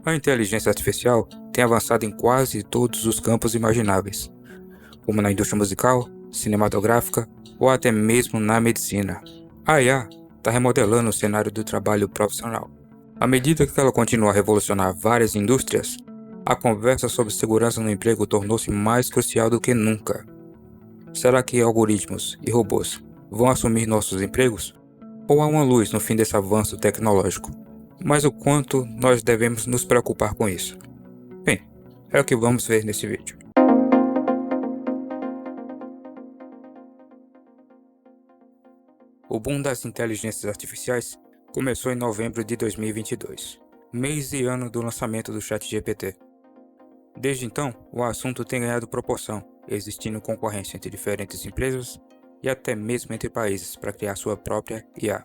A inteligência artificial tem avançado em quase todos os campos imagináveis, como na indústria musical, cinematográfica ou até mesmo na medicina. A IA está remodelando o cenário do trabalho profissional. À medida que ela continua a revolucionar várias indústrias, a conversa sobre segurança no emprego tornou-se mais crucial do que nunca. Será que algoritmos e robôs vão assumir nossos empregos? Ou há uma luz no fim desse avanço tecnológico? Mas o quanto nós devemos nos preocupar com isso? Bem, é o que vamos ver nesse vídeo. O boom das inteligências artificiais começou em novembro de 2022, mês e ano do lançamento do ChatGPT. Desde então, o assunto tem ganhado proporção, existindo concorrência entre diferentes empresas e até mesmo entre países para criar sua própria IA.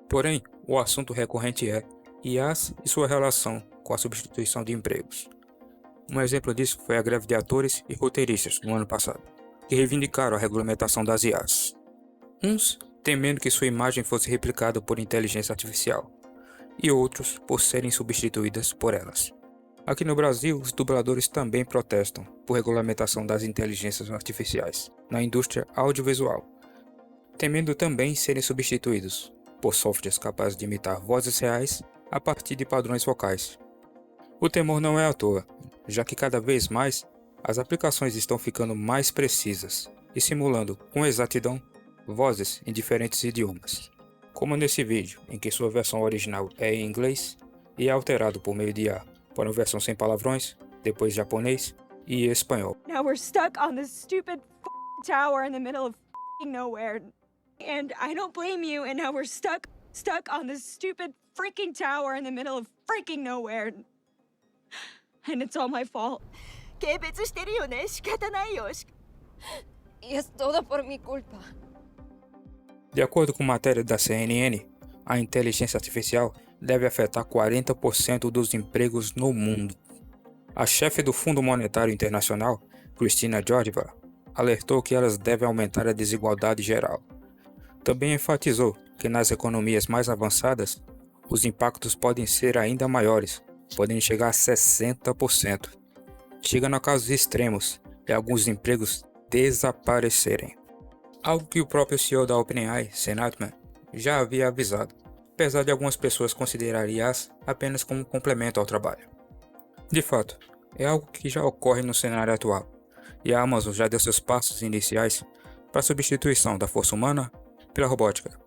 Porém, o assunto recorrente é IAs e sua relação com a substituição de empregos. Um exemplo disso foi a greve de atores e roteiristas no ano passado, que reivindicaram a regulamentação das IAs. Uns temendo que sua imagem fosse replicada por inteligência artificial, e outros por serem substituídas por elas. Aqui no Brasil, os dubladores também protestam por regulamentação das inteligências artificiais na indústria audiovisual, temendo também serem substituídos por softwares capazes de imitar vozes reais a partir de padrões vocais. O temor não é à toa, já que cada vez mais as aplicações estão ficando mais precisas e simulando com exatidão vozes em diferentes idiomas, como nesse vídeo, em que sua versão original é em inglês e é alterado por meio de IA para uma versão sem palavrões, depois japonês e espanhol. Now we're stuck on this stupid tower in the middle of nowhere. And I don't blame you, and now we're stuck on this stupid freaking tower in the middle of freaking nowhere. And it's all my fault. 軽蔑してるよね。仕方ないよ。Y es todo por mi culpa. De acordo com matéria da CNN, a inteligência artificial deve afetar 40% dos empregos no mundo. A chefe do Fundo Monetário Internacional, Christina Georgieva, alertou que elas devem aumentar a desigualdade geral. Também enfatizou que nas economias mais avançadas, os impactos podem ser ainda maiores, podem chegar a 60%, chegando a casos extremos e alguns empregos desaparecerem. Algo que o próprio CEO da OpenAI, Sam Altman, já havia avisado, apesar de algumas pessoas considerarem IAs apenas como um complemento ao trabalho. De fato, é algo que já ocorre no cenário atual, e a Amazon já deu seus passos iniciais para a substituição da força humana pela robótica,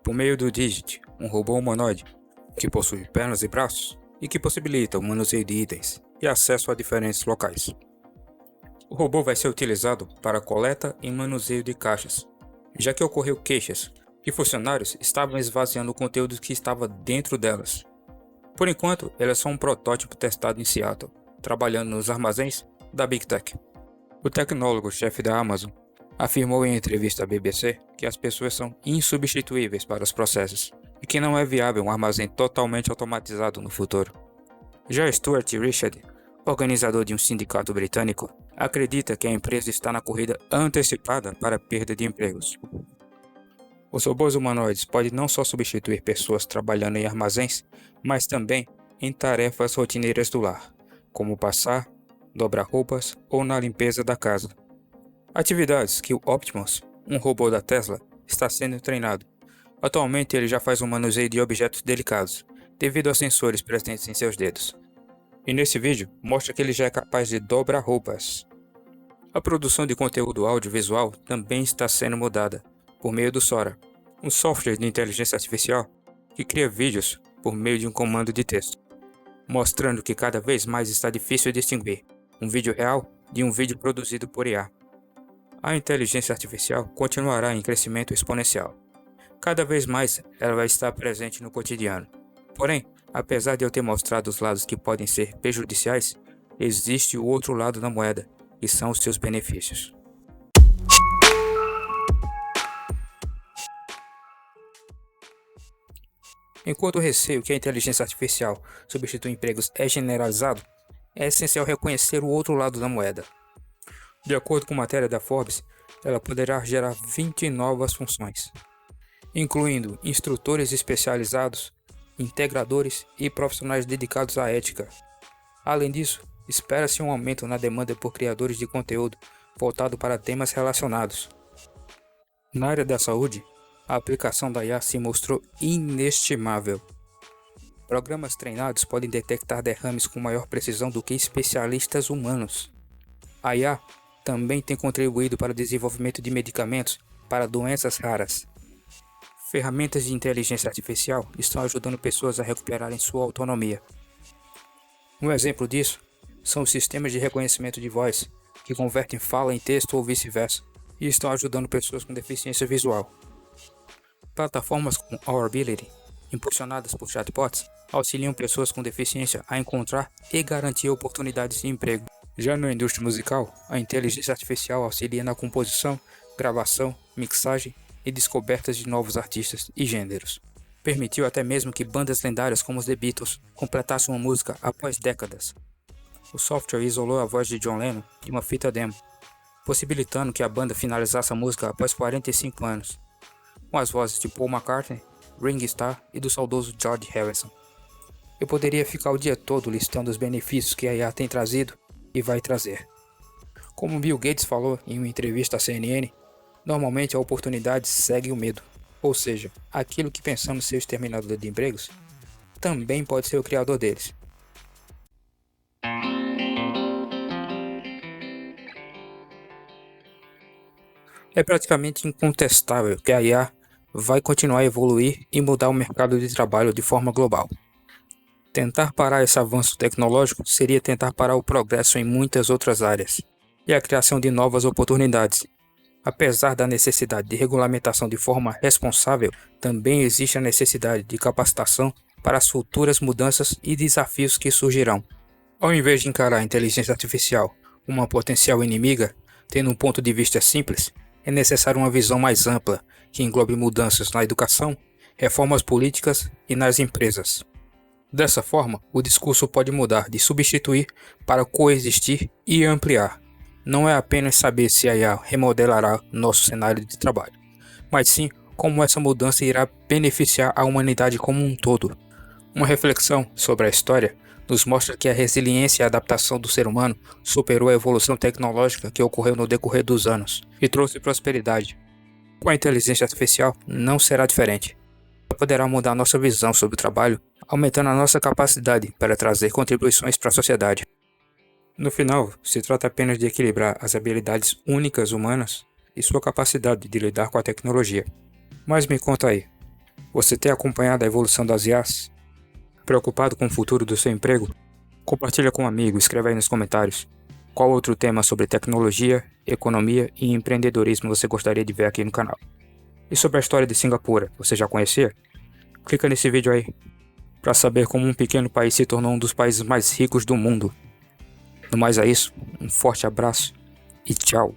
por meio do Digit, um robô humanoide que possui pernas e braços e que possibilita o manuseio de itens e acesso a diferentes locais. O robô vai ser utilizado para coleta e manuseio de caixas, já que ocorreu queixas que funcionários estavam esvaziando o conteúdo que estava dentro delas. Por enquanto, ele é só um protótipo testado em Seattle, trabalhando nos armazéns da Big Tech. O tecnólogo-chefe da Amazon afirmou em entrevista à BBC que as pessoas são insubstituíveis para os processos e que não é viável um armazém totalmente automatizado no futuro. Já Stuart Richard, organizador de um sindicato britânico, acredita que a empresa está na corrida antecipada para a perda de empregos. Os robôs humanoides podem não só substituir pessoas trabalhando em armazéns, mas também em tarefas rotineiras do lar, como passar, dobrar roupas ou na limpeza da casa. Atividades que o Optimus, um robô da Tesla, está sendo treinado. Atualmente ele já faz um manuseio de objetos delicados, devido aos sensores presentes em seus dedos. E nesse vídeo mostra que ele já é capaz de dobrar roupas. A produção de conteúdo audiovisual também está sendo mudada, por meio do Sora, um software de inteligência artificial que cria vídeos por meio de um comando de texto, mostrando que cada vez mais está difícil distinguir um vídeo real de um vídeo produzido por IA. A inteligência artificial continuará em crescimento exponencial. Cada vez mais ela vai estar presente no cotidiano. Porém, apesar de eu ter mostrado os lados que podem ser prejudiciais, existe o outro lado da moeda, e são os seus benefícios. Enquanto o receio que a inteligência artificial substitui empregos é generalizado, é essencial reconhecer o outro lado da moeda. De acordo com matéria da Forbes, ela poderá gerar 20 novas funções, incluindo instrutores especializados, integradores e profissionais dedicados à ética. Além disso, espera-se um aumento na demanda por criadores de conteúdo voltado para temas relacionados. Na área da saúde, a aplicação da IA se mostrou inestimável. Programas treinados podem detectar derrames com maior precisão do que especialistas humanos. A IA também tem contribuído para o desenvolvimento de medicamentos para doenças raras. Ferramentas de inteligência artificial estão ajudando pessoas a recuperarem sua autonomia. Um exemplo disso são os sistemas de reconhecimento de voz, que convertem fala em texto ou vice-versa, e estão ajudando pessoas com deficiência visual. Plataformas como Our impulsionadas por chatbots, auxiliam pessoas com deficiência a encontrar e garantir oportunidades de emprego. Já na indústria musical, a inteligência artificial auxilia na composição, gravação, mixagem e descobertas de novos artistas e gêneros. Permitiu até mesmo que bandas lendárias como os The Beatles completassem uma música após décadas. O software isolou a voz de John Lennon de uma fita demo, possibilitando que a banda finalizasse a música após 45 anos, com as vozes de Paul McCartney, Ringo Starr e do saudoso George Harrison. Eu poderia ficar o dia todo listando os benefícios que a IA tem trazido e vai trazer. Como Bill Gates falou em uma entrevista à CNN, normalmente a oportunidade segue o medo, ou seja, aquilo que pensamos ser o exterminador de empregos, também pode ser o criador deles. É praticamente incontestável que a IA vai continuar a evoluir e mudar o mercado de trabalho de forma global. Tentar parar esse avanço tecnológico seria tentar parar o progresso em muitas outras áreas e a criação de novas oportunidades. Apesar da necessidade de regulamentação de forma responsável, também existe a necessidade de capacitação para as futuras mudanças e desafios que surgirão. Ao invés de encarar a inteligência artificial como uma potencial inimiga, tendo um ponto de vista simples, é necessário uma visão mais ampla que englobe mudanças na educação, reformas políticas e nas empresas. Dessa forma, o discurso pode mudar de substituir para coexistir e ampliar. Não é apenas saber se a IA remodelará nosso cenário de trabalho, mas sim como essa mudança irá beneficiar a humanidade como um todo. Uma reflexão sobre a história nos mostra que a resiliência e a adaptação do ser humano superou a evolução tecnológica que ocorreu no decorrer dos anos e trouxe prosperidade. Com a inteligência artificial não será diferente. Ela poderá mudar nossa visão sobre o trabalho, aumentando a nossa capacidade para trazer contribuições para a sociedade. No final, se trata apenas de equilibrar as habilidades únicas humanas e sua capacidade de lidar com a tecnologia. Mas me conta aí, você tem acompanhado a evolução das IAs? Preocupado com o futuro do seu emprego? Compartilha com um amigo, escreve aí nos comentários. Qual outro tema sobre tecnologia, economia e empreendedorismo você gostaria de ver aqui no canal? E sobre a história de Singapura, você já conhecia? Clica nesse vídeo aí, para saber como um pequeno país se tornou um dos países mais ricos do mundo. No mais é isso, um forte abraço e tchau!